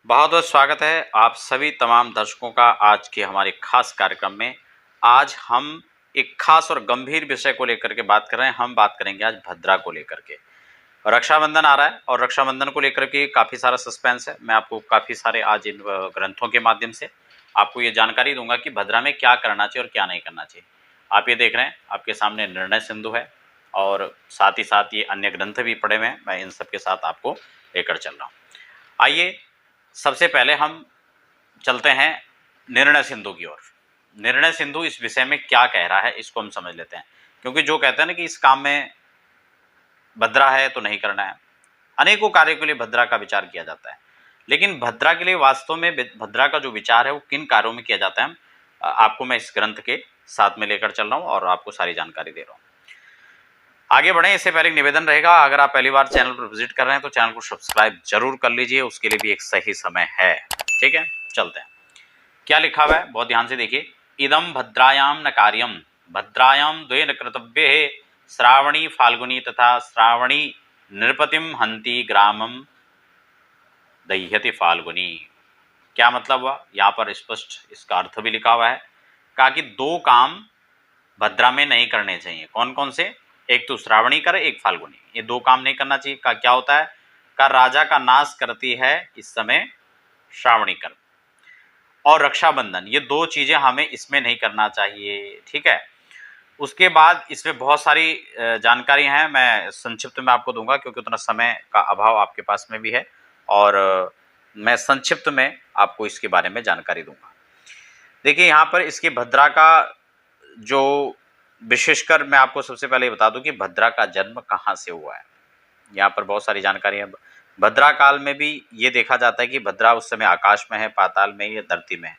बहुत बहुत स्वागत है आप सभी तमाम दर्शकों का आज के हमारे खास कार्यक्रम में। आज हम एक खास और गंभीर विषय को लेकर के बात कर रहे हैं। हम बात करेंगे आज भद्रा को लेकर के। रक्षाबंधन आ रहा है और रक्षाबंधन को लेकर के काफ़ी सारा सस्पेंस है। मैं आपको काफ़ी सारे आज इन ग्रंथों के माध्यम से आपको ये जानकारी दूंगा कि भद्रा में क्या करना चाहिए और क्या नहीं करना चाहिए। आप ये देख रहे हैं, आपके सामने निर्णय सिंधु है और साथ ही साथ ये अन्य ग्रंथ भी पढ़े हुए हैं। मैं इन सब के साथ आपको लेकर चल रहा हूँ। आइए सबसे पहले हम चलते हैं निर्णय सिंधु की ओर। निर्णय सिंधु इस विषय में क्या कह रहा है इसको हम समझ लेते हैं, क्योंकि जो कहते हैं ना कि इस काम में भद्रा है तो नहीं करना है। अनेकों कार्यों के लिए भद्रा का विचार किया जाता है, लेकिन भद्रा के लिए वास्तव में भद्रा का जो विचार है वो किन कार्यों में किया जाता है, आपको मैं इस ग्रंथ के साथ में लेकर चल रहा हूँ और आपको सारी जानकारी दे रहा हूँ। आगे बढ़ें इससे पहले एक निवेदन रहेगा, अगर आप पहली बार चैनल पर विजिट कर रहे हैं तो चैनल को सब्सक्राइब जरूर कर लीजिए, उसके लिए भी एक सही समय है। ठीक है, चलते हैं। क्या लिखा हुआ है बहुत ध्यान से देखिए। इदम भद्रायाम न कार्यम भद्रायाम द्वे न कर्तव्ये श्रावणी फाल्गुनी तथा श्रावणी नृपतिम हंति ग्रामम दह्यति फाल्गुनी। क्या मतलब हुआ, यहाँ पर स्पष्ट इसका अर्थ भी लिखा हुआ है। कहा कि दो काम भद्रा में नहीं करने चाहिए। कौन कौन से? एक तो श्रावणी कर, एक फाल्गुनी। ये दो काम नहीं करना चाहिए। का क्या होता है? का राजा का नाश करती है इस समय श्रावणी कर और रक्षाबंधन, ये दो चीजें हमें इसमें नहीं करना चाहिए। ठीक है, उसके बाद इसमें बहुत सारी जानकारी हैं, मैं संक्षिप्त में आपको दूंगा क्योंकि उतना समय का अभाव आपके पास में भी है और मैं संक्षिप्त में आपको इसके बारे में जानकारी दूंगा। देखिए यहाँ पर इसके भद्रा का जो विशेषकर मैं आपको सबसे पहले बता दूं कि भद्रा का जन्म कहाँ से हुआ है। यहाँ पर बहुत सारी जानकारी है। भद्रा काल में भी ये देखा जाता है कि भद्रा उस समय आकाश में है, पाताल में या धरती में है,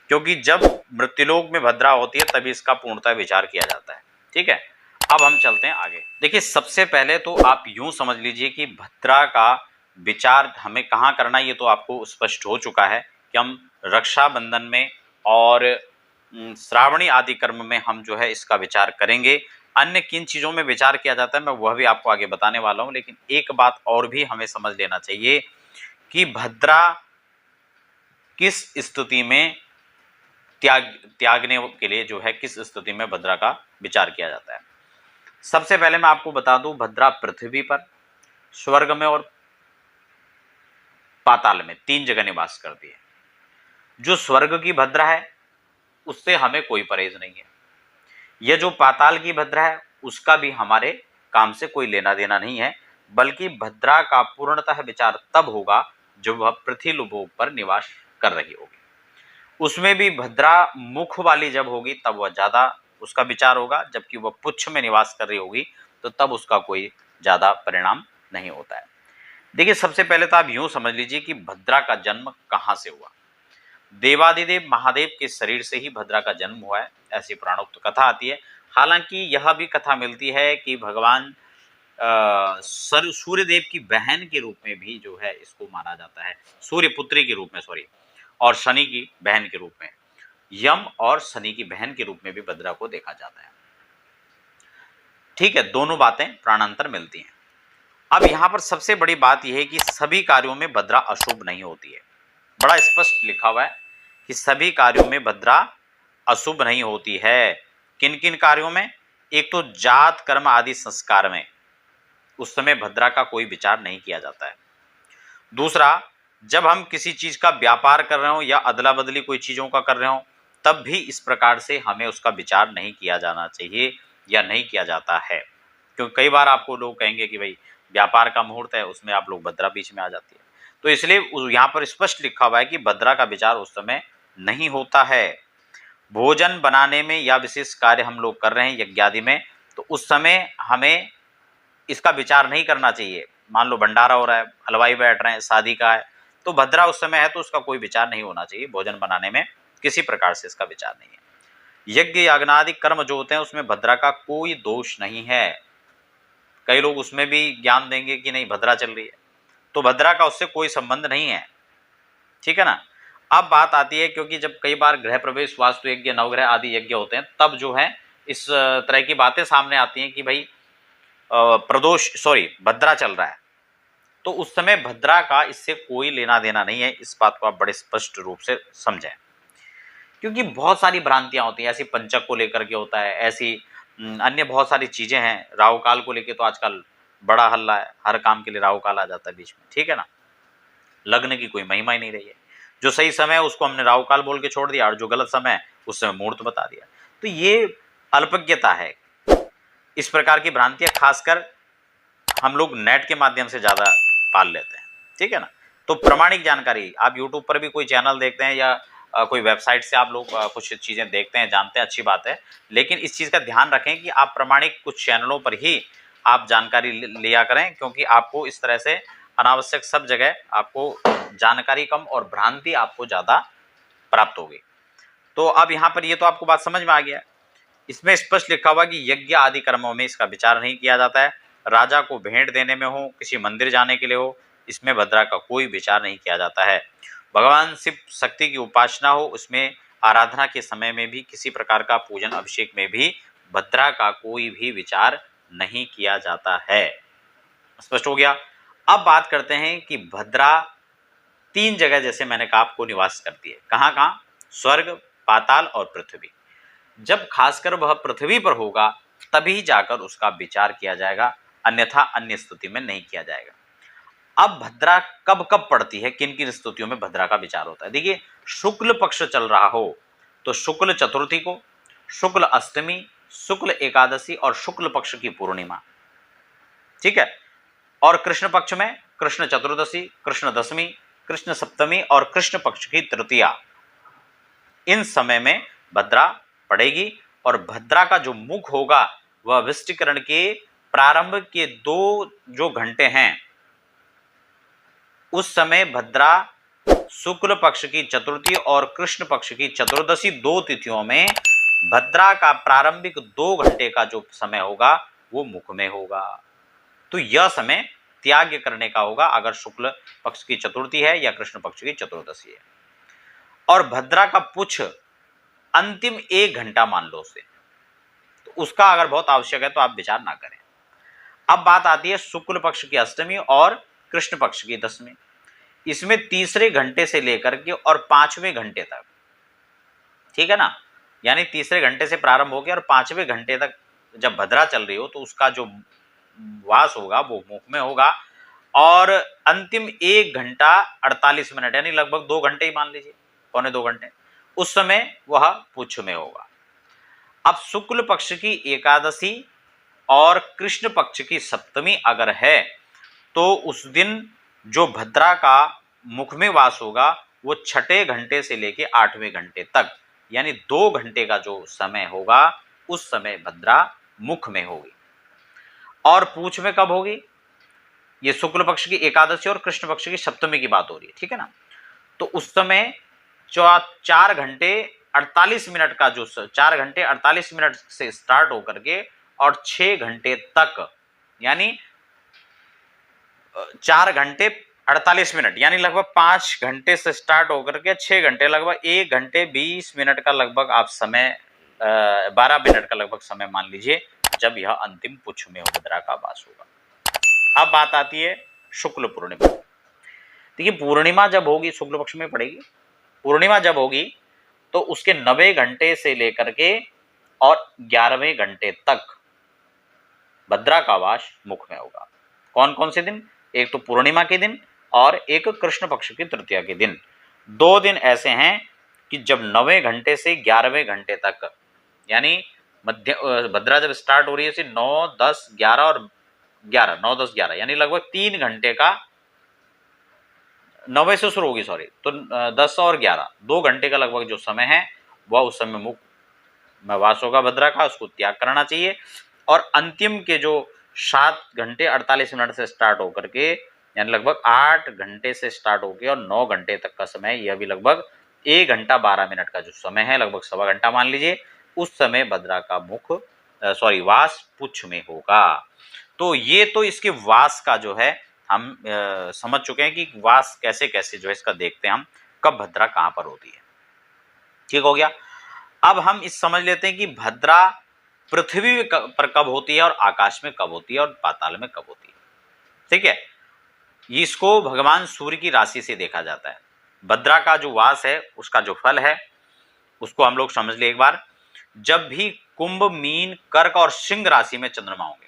क्योंकि जब मृत्युलोक में भद्रा होती है तभी इसका पूर्णतः विचार किया जाता है। ठीक है, अब हम चलते हैं आगे। देखिए सबसे पहले तो आप यूं समझ लीजिए कि भद्रा का विचार हमें कहाँ करना है, ये तो आपको स्पष्ट हो चुका है कि हम रक्षाबंधन में और श्रावणी आदि कर्म में हम जो है इसका विचार करेंगे। अन्य किन चीज़ों में विचार किया जाता है मैं वह भी आपको आगे बताने वाला हूँ, लेकिन एक बात और भी हमें समझ लेना चाहिए कि भद्रा किस स्थिति में त्यागने के लिए जो है किस स्थिति में भद्रा का विचार किया जाता है। सबसे पहले मैं आपको बता दूं, भद्रा पृथ्वी पर, स्वर्ग में और पाताल में तीन जगह निवास करती है। जो स्वर्ग की भद्रा है उससे हमें कोई परहेज नहीं है। यह जो पाताल की भद्रा है उसका भी हमारे काम से कोई लेना देना नहीं है, बल्कि भद्रा का पूर्णतः विचार तब होगा जब वह पृथ्वी लोक पर निवास कर रही होगी। उसमें भी भद्रा मुख वाली जब होगी तब वह ज्यादा उसका विचार होगा, जबकि वह पुच्छ में निवास कर रही होगी तो तब उसका कोई ज्यादा परिणाम नहीं होता है। देखिए सबसे पहले तो आप यूं समझ लीजिए कि भद्रा का जन्म कहां से हुआ। देवादिदेव महादेव के शरीर से ही भद्रा का जन्म हुआ है, ऐसी पुराणोक्त कथा आती है। हालांकि यह भी कथा मिलती है कि भगवान सूर्यदेव की बहन के रूप में भी जो है इसको माना जाता है, सूर्य पुत्री के रूप में, सॉरी, और शनि की बहन के रूप में, यम और शनि की बहन के रूप में भी भद्रा को देखा जाता है। ठीक है, दोनों बातें प्राणांतर मिलती हैं। अब यहां पर सबसे बड़ी बात यह है कि सभी कार्यों में भद्रा अशुभ नहीं होती है। बड़ा स्पष्ट लिखा हुआ है कि सभी कार्यों में भद्रा अशुभ नहीं होती है। किन किन कार्यों में? एक तो जात कर्म आदि संस्कार में उस समय भद्रा का कोई विचार नहीं किया जाता है। दूसरा, जब हम किसी चीज का व्यापार कर रहे हो या अदला बदली कोई चीजों का कर रहे हो तब भी इस प्रकार से हमें उसका विचार नहीं किया जाना चाहिए या नहीं किया जाता है, क्योंकि कई बार आपको लोग कहेंगे कि भाई व्यापार का मुहूर्त है, उसमें आप लोग भद्रा बीच में आ जाती है। तो इसलिए यहाँ पर स्पष्ट लिखा हुआ है कि भद्रा का विचार उस समय नहीं होता है। भोजन बनाने में या विशेष कार्य हम लोग कर रहे हैं यज्ञादि में तो उस समय हमें इसका विचार नहीं करना चाहिए। मान लो भंडारा हो रहा है, हलवाई बैठ रहे हैं, शादी का है, तो भद्रा उस समय है तो उसका कोई विचार नहीं होना चाहिए। भोजन बनाने में किसी प्रकार से इसका विचार नहीं है। यज्ञ याज्ञादि कर्म जो होते हैं उसमें भद्रा का कोई दोष नहीं है। कई लोग उसमें भी ज्ञान देंगे कि नहीं भद्रा चल रही है, तो भद्रा का उससे कोई संबंध नहीं है। ठीक है ना। अब बात आती है, क्योंकि जब कई बार गृह प्रवेश, वास्तु यज्ञ, नवग्रह आदि यज्ञ होते हैं तब जो है इस तरह की बातें सामने आती हैं कि भाई प्रदोष, सॉरी, भद्रा चल रहा है तो उस समय भद्रा का इससे कोई लेना देना नहीं है। इस बात को आप बड़े स्पष्ट रूप से समझें, क्योंकि बहुत सारी भ्रांतियां होती हैं। ऐसी पंचक को लेकर के होता है, ऐसी अन्य बहुत सारी चीजें हैं। राहु काल को लेकर तो आजकल बड़ा हल्ला है, हर काम के लिए राहु काल आ जाता है बीच में, ठीक है ना। लग्न की कोई महिमा ही नहीं रही है। जो सही समय है उसको हमने राहु काल बोल के छोड़ दिया, और जो गलत समय है उस समय मुहूर्त बता दिया। तो ये अल्पज्ञता है। इस प्रकार की भ्रांतियां खासकर हम लोग नेट के माध्यम से ज्यादा पाल लेते हैं, ठीक है ना। तो प्रामाणिक जानकारी, आप यूट्यूब पर भी कोई चैनल देखते हैं या कोई वेबसाइट से आप लोग कुछ चीजें देखते हैं, जानते हैं, अच्छी बात है। लेकिन इस चीज का ध्यान रखें कि आप प्रामाणिक कुछ चैनलों पर ही आप जानकारी लिया करें, क्योंकि आपको इस तरह से अनावश्यक सब जगह आपको जानकारी कम और भ्रांति आपको ज्यादा प्राप्त होगी। तो अब यहाँ पर ये तो आपको बात समझ में आ गया। इसमें स्पष्ट लिखा हुआ कि यज्ञ आदि कर्मों में इसका विचार नहीं किया जाता है। राजा को भेंट देने में हो, किसी मंदिर जाने के लिए हो, इसमें भद्रा का कोई विचार नहीं किया जाता है। भगवान शिव शक्ति की उपासना हो, उसमें आराधना के समय में भी, किसी प्रकार का पूजन अभिषेक में भी भद्रा का कोई भी विचार नहीं किया जाता है। स्पष्ट हो गया। अब बात करते हैं कि भद्रा 3 जगह, जैसे मैंने कहा, आपको निवास करती है। कहाँ कहाँ? स्वर्ग, पाताल और पृथ्वी। जब खासकर वह पृथ्वी पर होगा तभी जाकर उसका विचार किया जाएगा, अन्यथा अन्य स्थिति में नहीं किया जाएगा। अब भद्रा कब कब पड़ती है, किन किन स्थितियों में भद्रा का विचार होता है? देखिए, शुक्ल पक्ष चल रहा हो तो शुक्ल चतुर्थी को, शुक्ल अष्टमी, शुक्ल एकादशी और शुक्ल पक्ष की पूर्णिमा, ठीक है। और कृष्ण पक्ष में कृष्ण चतुर्दशी, कृष्ण दशमी, कृष्ण सप्तमी और कृष्ण पक्ष की तृतीया, इन समय में भद्रा पड़ेगी। और भद्रा का जो मुख होगा वह विष्टिकरण के प्रारंभ के 2 जो घंटे हैं, उस समय भद्रा शुक्ल पक्ष की चतुर्थी और कृष्ण पक्ष की चतुर्दशी 2 तिथियों में भद्रा का प्रारंभिक 2 घंटे का जो समय होगा वो मुख में होगा। तो यह समय त्याग करने का होगा अगर शुक्ल पक्ष की चतुर्थी है या कृष्ण पक्ष की चतुर्दशी है। और भद्रा का पुच्छ अंतिम 1 घंटा मान लो उसे, तो उसका अगर बहुत आवश्यक है तो आप विचार ना करें। अब बात आती है शुक्ल पक्ष की अष्टमी और कृष्ण पक्ष की दशमी। इसमें तीसरे घंटे से लेकर के और 5वें घंटे तक, ठीक है ना, यानी तीसरे घंटे से प्रारंभ हो गया और 5वें घंटे तक जब भद्रा चल रही हो तो उसका जो वास होगा वो मुख में होगा। और अंतिम 1 घंटा 48 मिनट, यानी लगभग 2 घंटे ही मान लीजिए, पौने 2 घंटे, उस समय वह पुच्छ में होगा। अब शुक्ल पक्ष की एकादशी और कृष्ण पक्ष की सप्तमी अगर है तो उस दिन जो भद्रा का मुख में वास होगा वो 6ठे घंटे से लेके 8वें घंटे तक, यानी 2 घंटे का जो समय होगा उस समय भद्रा मुख में होगी। और पूंछ में कब होगी? ये शुक्ल पक्ष की एकादशी और कृष्ण पक्ष की सप्तमी की बात हो रही है, ठीक है ना। तो उस समय 4 घंटे 48 मिनट का जो 4 घंटे 48 मिनट से स्टार्ट होकर के और 6 घंटे तक, यानी 4 घंटे 48 मिनट, यानी लगभग 5 घंटे से स्टार्ट होकर के 6 घंटे, लगभग 1 घंटे 20 मिनट का लगभग आप समय 12 मिनट का लगभग समय मान लीजिए जब यह अंतिम पुच्छ में भद्रा का वास होगा। अब बात आती है शुक्ल पूर्णिमा। देखिए, पूर्णिमा जब होगी शुक्ल पक्ष में पड़ेगी, पूर्णिमा जब होगी तो उसके 90 घंटे से लेकर के और 11वें घंटे तक भद्रा का वास मुख में होगा। कौन कौन से दिन? एक तो पूर्णिमा के दिन और एक कृष्ण पक्ष की तृतीया के दिन। 2 दिन ऐसे हैं कि जब 90 घंटे से 11वें घंटे तक, यानी मध्य भद्रा जब स्टार्ट हो रही है 9, 10, 11 और 11, 9, 10, 11, यानी लगभग 3 घंटे का, 90 से शुरू होगी सॉरी, तो 10 और 11, 2 घंटे का लगभग जो समय है वह उस समय मुख में वास होगा भद्रा का, उसको त्याग करना चाहिए। और अंतिम के जो 7 घंटे 48 मिनट से स्टार्ट होकर के, यानी लगभग 8 घंटे से स्टार्ट होकर और 9 घंटे तक का समय, यह भी लगभग 1 घंटा 12 मिनट का जो समय है, लगभग सवा घंटा मान लीजिए, उस समय भद्रा का मुख वास पुच्छ में होगा। तो ये तो इसके वास का जो है हम समझ चुके हैं कि वास कैसे कैसे जो है इसका देखते हैं हम, कब भद्रा कहाँ पर होती है। ठीक हो गया। अब हम इस समझ लेते हैं कि भद्रा पृथ्वी पर कब होती है और आकाश में कब होती है और पाताल में कब होती है। ठीक है। इसको भगवान सूर्य की राशि से देखा जाता है। भद्रा का जो वास है उसका जो फल है उसको हम लोग समझ ले एक बार। जब भी कुंभ, मीन, कर्क और सिंह राशि में चंद्रमा होंगे,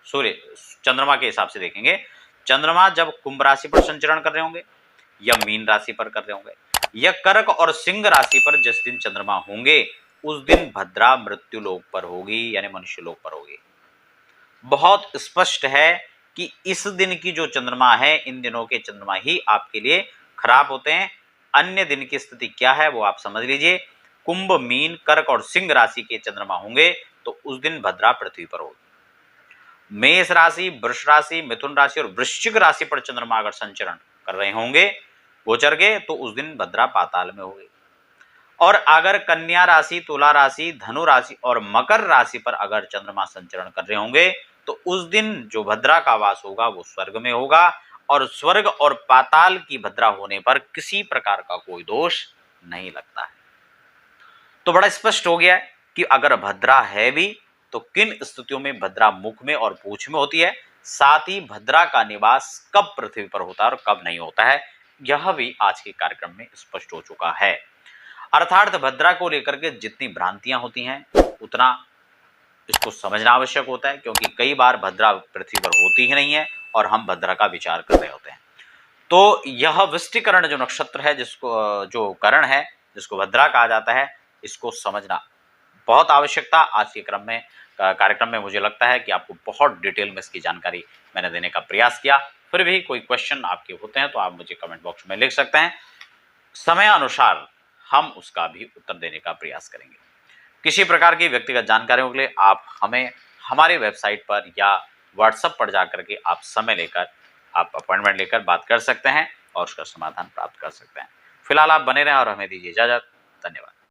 सूर्य चंद्रमा के हिसाब से देखेंगे, चंद्रमा जब कुंभ राशि पर संचरण कर रहे होंगे या मीन राशि पर कर रहे होंगे या कर्क और सिंह राशि पर जिस दिन चंद्रमा होंगे उस दिन भद्रा मृत्यु लोक पर होगी, यानी मनुष्य लोक पर होगी। बहुत स्पष्ट है कि इस दिन की जो चंद्रमा है, इन दिनों के चंद्रमा ही आपके लिए खराब होते हैं। अन्य दिन की स्थिति क्या है वो आप समझ लीजिए। कुंभ, मीन, कर्क और सिंह राशि के चंद्रमा होंगे तो उस दिन भद्रा पृथ्वी पर होगी। मेष राशि, वृष राशि, मिथुन राशि और वृश्चिक राशि पर चंद्रमा अगर संचरण कर रहे होंगे, गोचर के, तो उस दिन भद्रा पाताल में होगी। और अगर कन्या राशि, तुला राशि, धनु राशि और मकर राशि पर अगर चंद्रमा संचरण कर रहे होंगे तो उस दिन जो भद्रा का वास होगा वो स्वर्ग में होगा। और स्वर्ग और पाताल की भद्रा होने पर किसी प्रकार का कोई दोष नहीं लगता है। तो बड़ा स्पष्ट हो गया है कि अगर भद्रा है भी तो किन स्थितियों में भद्रा मुख में और पूंछ में होती है, साथ ही भद्रा का निवास कब पृथ्वी पर होता है और कब नहीं होता है, यह भी आज के कार्यक्रम में स्पष्ट हो चुका है। अर्थात भद्रा को लेकर के जितनी भ्रांतियां होती हैं उतना इसको समझना आवश्यक होता है, क्योंकि कई बार भद्रा पृथ्वी पर होती ही नहीं है और हम भद्रा का विचार कर रहे होते हैं। तो यह वृश्चिकरण जो नक्षत्र है, जिसको जो करण है जिसको भद्रा कहा जाता है, इसको समझना बहुत आवश्यक था। आज के कार्यक्रम में मुझे लगता है कि आपको बहुत डिटेल में इसकी जानकारी मैंने देने का प्रयास किया। फिर भी कोई क्वेश्चन आपके होते हैं तो आप मुझे कमेंट बॉक्स में लिख सकते हैं, समय अनुसार हम उसका भी उत्तर देने का प्रयास करेंगे। किसी प्रकार की व्यक्तिगत जानकारियों के लिए आप हमें हमारे वेबसाइट पर या व्हाट्सएप पर जाकर के आप समय लेकर, आप अपॉइंटमेंट लेकर बात कर सकते हैं और उसका समाधान प्राप्त कर सकते हैं। फिलहाल आप बने रहें और हमें दीजिए इजाजत। धन्यवाद।